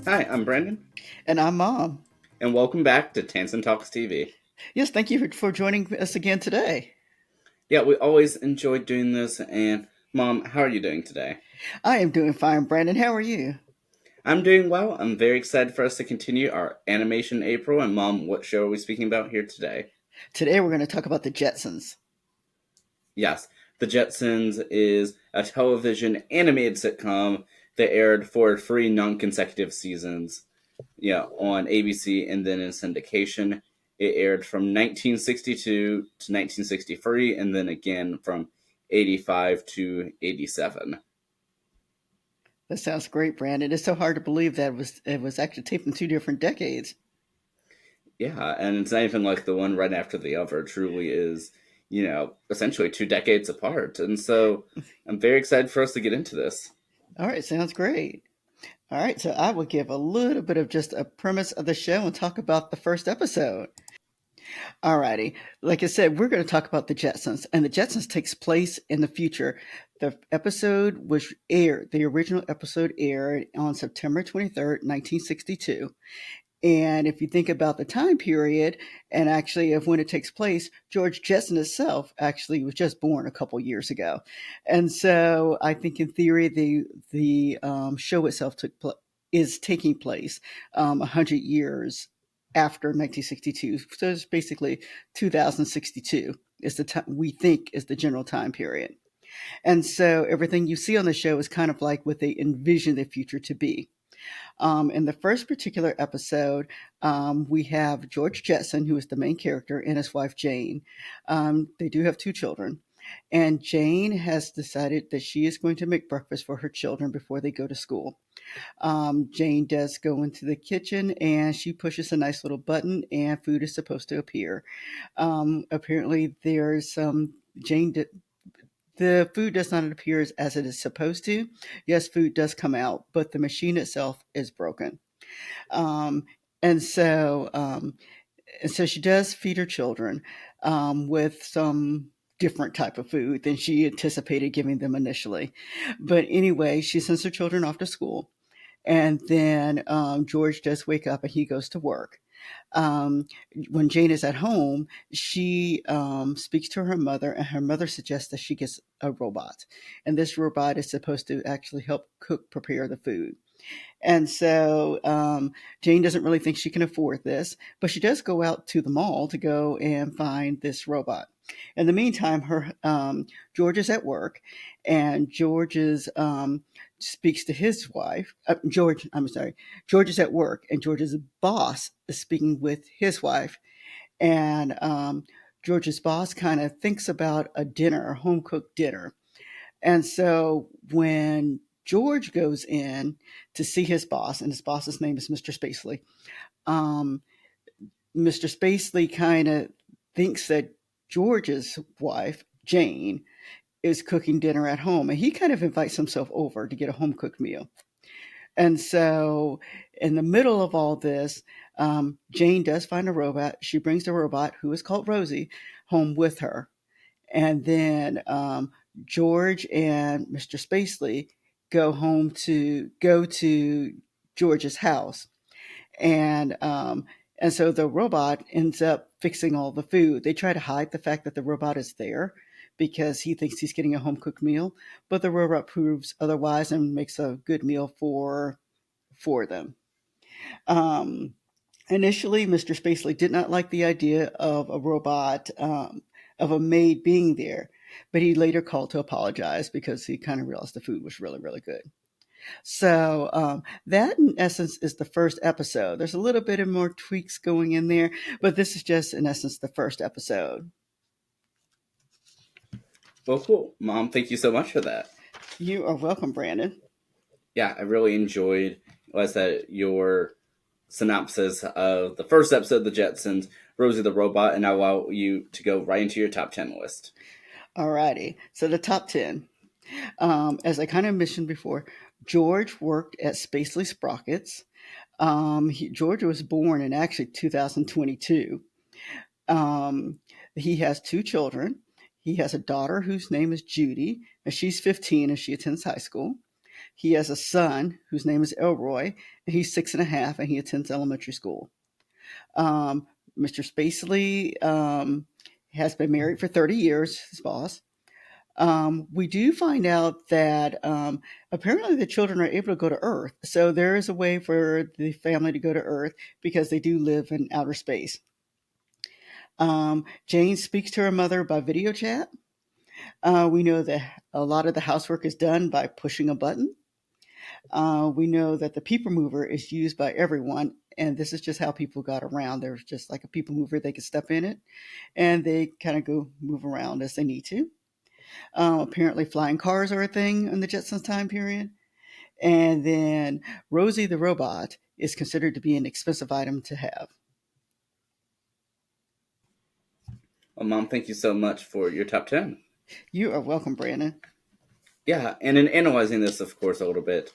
Hi, I'm Brandon, And I'm Mom. and welcome back to Tansson Talks TV. Yes, thank you for joining us again today. Yeah, we always enjoyed doing this, and Mom, how are you doing today? I am doing fine, Brandon. How are you? I'm doing well. I'm very excited for us to continue our animation April, and Mom, what show are we speaking about here today? Today we're going to talk about the Jetsons. Yes, The Jetsons is a television animated sitcom that aired for three non-consecutive seasons, on ABC and then in syndication. It aired from 1962 to 1963 and then again from 85 to 87. That sounds great, Brandon. It's so hard to believe that it was actually taped in two different decades. Yeah, and it's not even like the one right after the other. It truly is, essentially 2 decades apart. And so I'm very excited for us to get into this. All right, sounds great. All right, so I will give a little bit of just a premise of the show and talk about the first episode. All righty. Like I said, we're going to talk about the Jetsons, and the Jetsons takes place in the future. The episode was aired, the original episode aired on September 23rd, 1962. And if you think about the time period and actually of when it takes place, George Jetson itself actually was just born a couple years ago. And so I think in theory, the show itself is taking place 100 years after 1962. So it's basically 2062 is the time we think is the general time period. And so everything you see on the show is kind of like what they envision the future to be. In the first particular episode, we have George Jetson, who is the main character, and his wife Jane. They do have two children. And Jane has decided that she is going to make breakfast for her children before they go to school. Jane does go into the kitchen and she pushes a nice little button, and food is supposed to appear. Apparently, there's Jane the food does not appear as it is supposed to. Yes, food does come out, but the machine itself is broken. Um, and so, um, and so she does feed her children with some different type of food than she anticipated giving them initially. But anyway, she sends her children off to school, and then George does wake up and he goes to work. Um, when Jane is at home, she speaks to her mother, and her mother suggests that she gets a robot. And this robot is supposed to actually help cook, prepare the food. And so Jane doesn't really think she can afford this, but she does go out to the mall to go and find this robot. In the meantime, her George is at work, and speaks to his wife. I'm sorry. George is at work, and George's boss is speaking with his wife, and George's boss kind of thinks about a dinner, a home cooked dinner. And so when George goes in to see his boss, and his boss's name is Mr. Spacely, um, Mr. Spacely kind of thinks that George's wife, Jane, is cooking dinner at home, and he kind of invites himself over to get a home cooked meal. And so, in the middle of all this, Jane does find a robot. She brings the robot, who is called Rosie, home with her. And then George and Mr. Spacely go to George's house, and and so the robot ends up fixing all the food. They try to hide the fact that the robot is there because he thinks he's getting a home cooked meal, but the robot proves otherwise and makes a good meal for them. Um, Initially, Mr. Spacely did not like the idea of a robot, of a maid being there, but he later called to apologize because he kind of realized the food was really, really good. So that, in essence, is the first episode. There's a little bit of more tweaks going in there, but this is just, in essence, the first episode. Well, cool. Mom, thank you so much for that. You are welcome, Brandon. Yeah, I really enjoyed, like I said, your synopsis of the first episode of The Jetsons, Rosie the Robot, and I allow you to go right into your top 10 list. Alrighty, so the top 10. As I kind of mentioned before, George worked at Spacely Sprockets. George was born in actually 2022. Um, he has two children. He has a daughter whose name is Judy, and she's 15 and she attends high school. He has a son whose name is Elroy, and he's 6.5, and he attends elementary school. Mr. Spacely has been married for 30 years, his boss. We do find out that apparently the children are able to go to Earth. So there is a way for the family to go to Earth because they do live in outer space. Jane speaks to her mother by video chat. We know that a lot of the housework is done by pushing a button. We know that the people mover is used by everyone, and this is just how people got around. There's just like a people mover, they could step in it, and they kind of go move around as they need to. Apparently, flying cars are a thing in the Jetsons time period. And then Rosie the robot is considered to be an expensive item to have. Well, Mom, thank you so much for your top 10. You are welcome, Brandon. Yeah, and in analyzing this, of course, a little bit,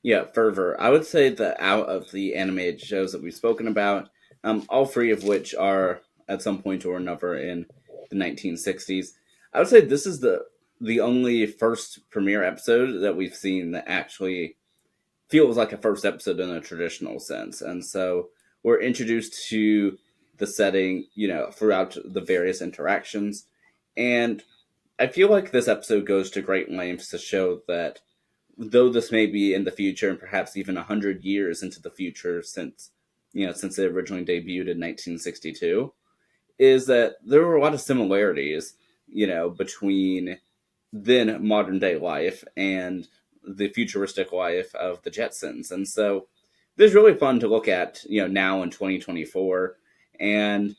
yeah, fervor, I would say that out of the animated shows that we've spoken about, all three of which are at some point or another in the 1960s, I would say this is the only first premiere episode that we've seen that actually feels like a first episode in a traditional sense. And so we're introduced to the setting, throughout the various interactions. And I feel like this episode goes to great lengths to show that though this may be in the future and perhaps even 100 years into the future since it originally debuted in 1962, is that there were a lot of similarities, between then modern day life and the futuristic life of the Jetsons. And so this is really fun to look at, now in 2024. And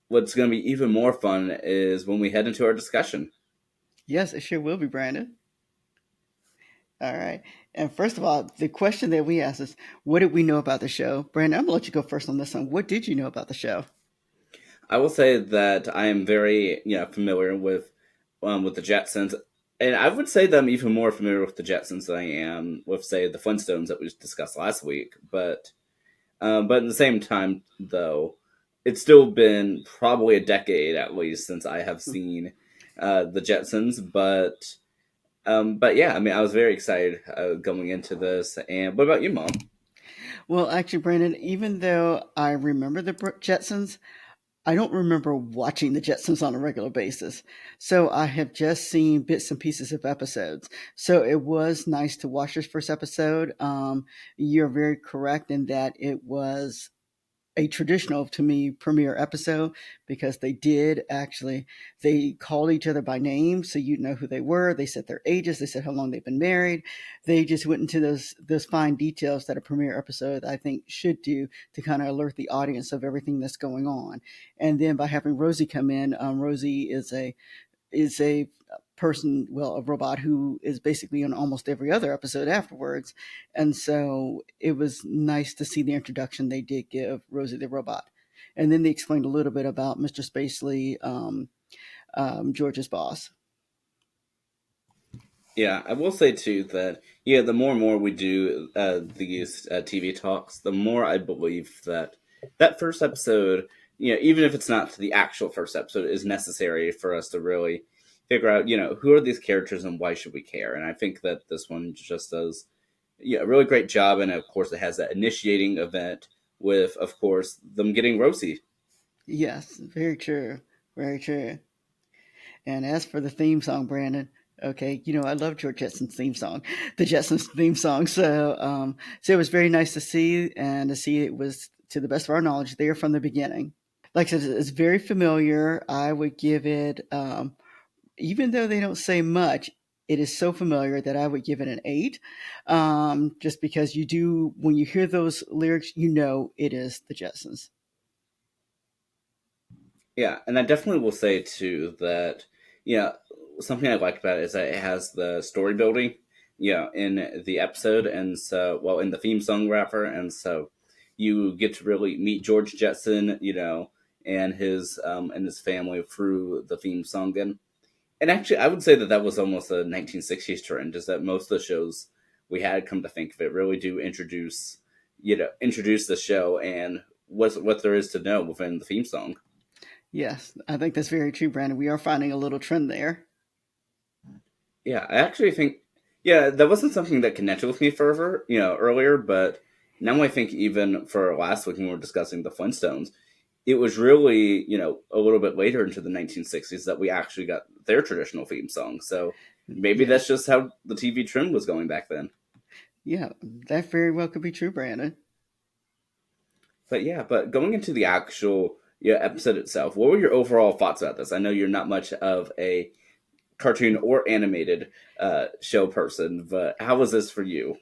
what's going to be even more fun is when we head into our discussion. Yes, it sure will be, Brandon. All right. And first of all, the question that we asked is, what did we know about the show? Brandon, I'm going to let you go first on this one. What did you know about the show? I will say that I am very, familiar with the Jetsons, and I would say that I'm even more familiar with the Jetsons than I am with, say, the Flintstones that we discussed last week. But at the same time, though, it's still been probably a decade at least since I have seen the Jetsons. But yeah, I mean, I was very excited going into this. And what about you, Mom? Well, actually, Brandon, even though I remember the Jetsons, I don't remember watching the Jetsons on a regular basis. So I have just seen bits and pieces of episodes. So it was nice to watch this first episode. You're very correct in that it was a traditional to me premiere episode because they called each other by name so you know who they were. They said their ages, they said how long they've been married. They just went into those fine details that a premiere episode I think should do to kind of alert the audience of everything that's going on. And then by having Rosie come in, Rosie is a person, well, a robot who is basically on almost every other episode afterwards. And so it was nice to see the introduction they did give Rosie the robot. And then they explained a little bit about Mr. Spacely, George's boss. Yeah, I will say too that the more and more we do these TV talks, the more I believe that that first episode, even if it's not the actual first episode, is necessary for us to really figure out, who are these characters and why should we care. And I think that this one just does a really great job. And of course, it has that initiating event with, of course, them getting Rosie. Yes, very true. Very true. And as for the theme song, Brandon, okay, I love George Jetson's theme song, the Jetsons theme song. So it was very nice to see and to see it was, to the best of our knowledge, there from the beginning. Like I said, it's very familiar. I would give it, even though they don't say much, it is so familiar that I would give it an 8. Just because when you hear those lyrics, it is the Jetsons. Yeah, and I definitely will say too that something I like about it is that it has the story building, in the episode, and so in the theme song rapper, and so you get to really meet George Jetson, and his family through the theme song, and actually I would say that that was almost a 1960s trend, is that most of the shows we had, come to think of it, really do introduce the show and what there is to know within the theme song. Yes, I think that's very true, Brandon. We are finding a little trend there. Yeah, I actually think Yeah, that wasn't something that connected with me further, earlier, but now I think even for last week when we were discussing the Flintstones, it was really, a little bit later into the 1960s that we actually got their traditional theme song. So maybe Yeah, that's just how the TV trend was going back then. yeah, that very well could be true, Brandon. But yeah, but going into the actual episode itself, what were your overall thoughts about this? I know you're not much of a cartoon or animated show person, but how was this for you?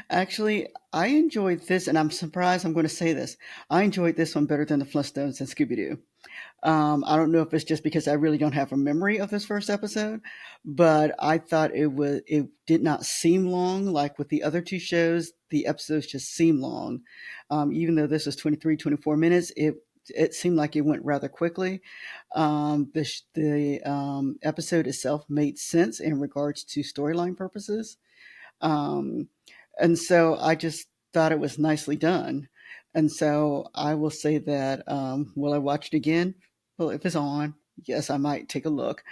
Actually, I enjoyed this, and I'm surprised I'm going to say this. I enjoyed this one better than the Flintstones and Scooby Doo. I don't know if it's just because I really don't have a memory of this first episode, but I thought it did not seem long like with the other two shows. The episodes just seem long. Even though this was 23, 24 minutes, it seemed like it went rather quickly. The episode itself made sense in regards to storyline purposes. Um, and so I just thought it was nicely done. And so I will say that, will I watch it again? Well, if it's on, yes, I might take a look.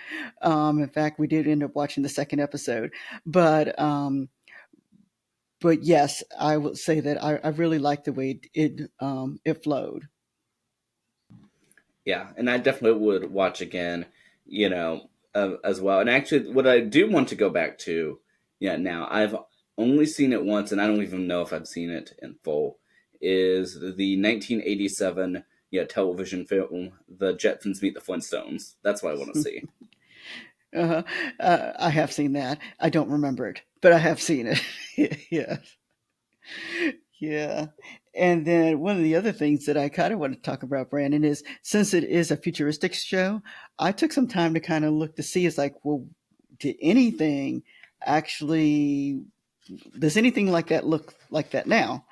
In fact, we did end up watching the second episode, but but yes, I will say that I really liked the way it flowed. Yeah, and I definitely would watch again, as well. And actually, what I do want to go back to, yeah, now I've only seen it once, and I don't even know if I've seen it in full. Is the 1987 television film The Jetsons Meet the Flintstones? That's what I want to see. uh, I have seen that. I don't remember it, but I have seen it. Yes. Yeah. And then one of the other things that I kind of want to talk about, Brandon, is since it is a futuristic show, I took some time to kind of look to see, it's like, well, did anything actually, does anything like that look like that now?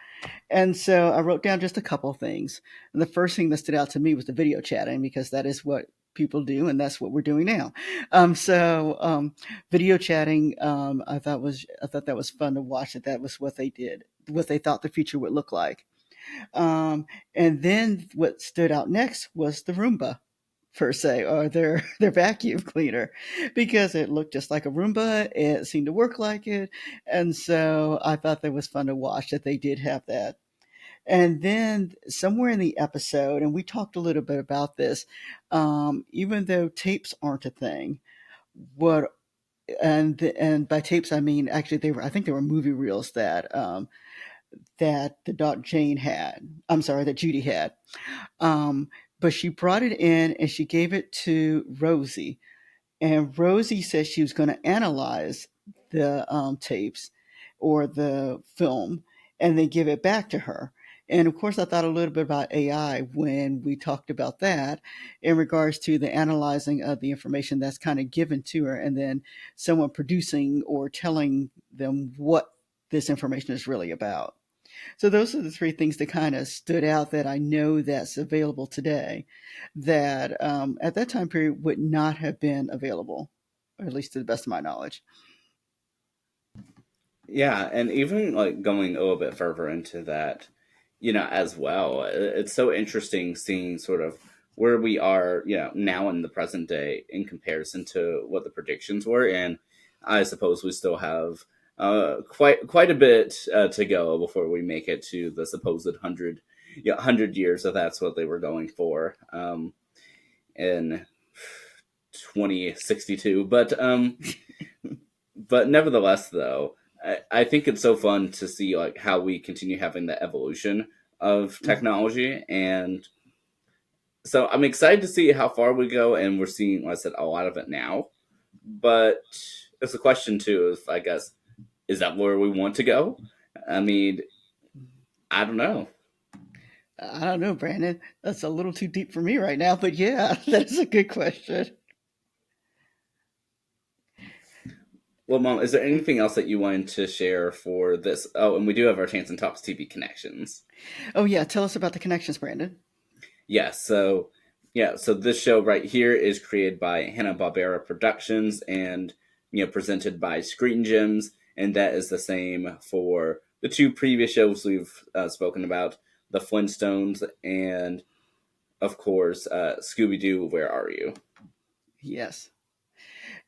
And so I wrote down just a couple of things. And the first thing that stood out to me was the video chatting, because that is what people do, and that's what we're doing now. Video chatting, I thought that was fun to watch. That was what they did, what they thought the future would look like. Um, and then what stood out next was the Roomba, per se, or their vacuum cleaner, because it looked just like a Roomba. It seemed to work like it, and so I thought that was fun to watch that they did have that. And then somewhere in the episode, and we talked a little bit about this, even though tapes aren't a thing, what and by tapes I mean actually they were, I think they were movie reels that the dog Jane had. I'm sorry, that Judy had. Um, but she brought it in and she gave it to Rosie, and Rosie said she was going to analyze the tapes or the film and then give it back to her. And of course, I thought a little bit about AI when we talked about that in regards to the analyzing of the information that's kind of given to her, and then someone producing or telling them what this information is really about. So those are the three things that kind of stood out that I know that's available today that at that time period would not have been available, or at least to the best of my knowledge. Yeah, and even like going a little bit further into that, as well, it's so interesting seeing sort of where we are, now in the present day in comparison to what the predictions were, and I suppose we still have quite a bit to go before we make it to the supposed 100 years, if that's what they were going for in 2062. But nevertheless, though, I think it's so fun to see like how we continue having the evolution of Mhm. technology, and so I'm excited to see how far we go. And we're seeing, like I said, a lot of it now. But it's a question too. Is I guess is that where we want to go? I mean, I don't know. I don't know, Brandon. That's a little too deep for me right now, but yeah, that's a good question. Well, Mom, is there anything else that you wanted to share for this? Oh, and we do have our Tansson Talks TV connections. Oh, yeah, tell us about the connections, Brandon. Yes, so this show right here is created by Hanna-Barbera Productions and presented by Screen Gems, and that is the same for the two previous shows we've spoken about, the Flintstones and of course Scooby Doo. Where are you? Yes.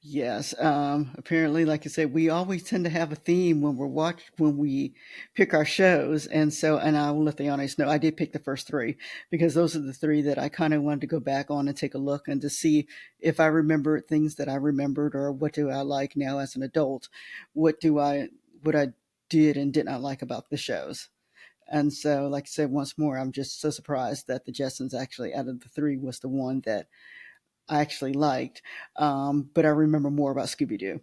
Yes. Apparently, like I said, we always tend to have a theme when we pick our shows, and so and I will let the audience know I did pick the first three because those are the three that I kind of wanted to go back on and take a look and to see if I remembered things that I remembered or what do I like now as an adult, what I did and did not like about the shows. And so, like I said, once more, I'm just so surprised that the Jetsons actually out of the three was the one that I actually liked, but I remember more about Scooby Doo.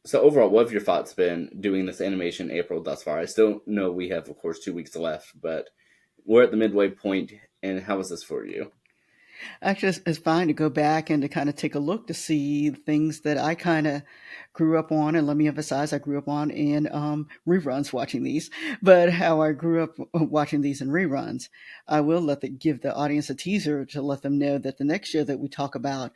So overall, what have your thoughts been doing this animation April thus far? I still know we have, of course, 2 weeks left, but we're at the midway point, and how is this for you? Actually, it's fine to go back and to kind of take a look to see things that I kind of grew up on. And let me emphasize, I grew up on in reruns watching these, but how I grew up watching these in reruns. I will give the audience a teaser to let them know that the next show that we talk about,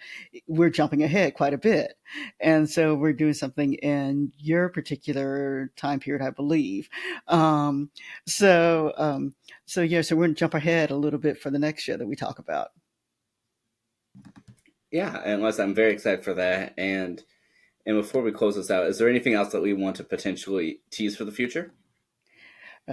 we're jumping ahead quite a bit. And so we're doing something in your particular time period, I believe. Um, so, um, so we're going to jump ahead a little bit for the next show that we talk about. Yeah, unless I'm very excited for that. And before we close this out, is there anything else that we want to potentially tease for the future?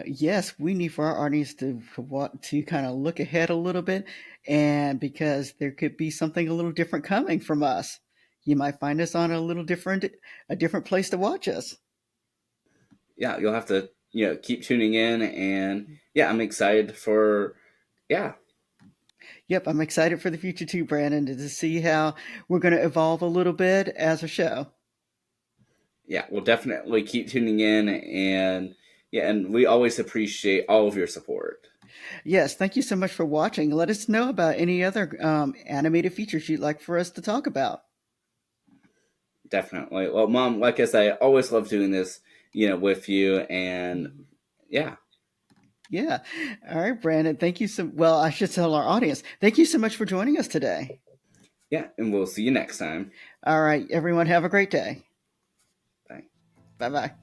Yes, we need for our audience to want to kind of look ahead a little bit, and because there could be something a little different coming from us, you might find us on a different place to watch us. Yeah, you'll have to keep tuning in, and yeah, I'm excited for yeah Yep, I'm excited for the future too, Brandon, to see how we're going to evolve a little bit as a show. yeah, we'll definitely keep tuning in, and yeah, and we always appreciate all of your support. Yes, thank you so much for watching. Let us know about any other animated features you'd like for us to talk about. Definitely. Well, Mom, like I say, I always love doing this, with you, and yeah, Yeah. All right, Brandon. Thank you so well, I should tell our audience. Thank you so much for joining us today. yeah, and we'll see you next time. All right, everyone, have a great day. Bye. Bye bye.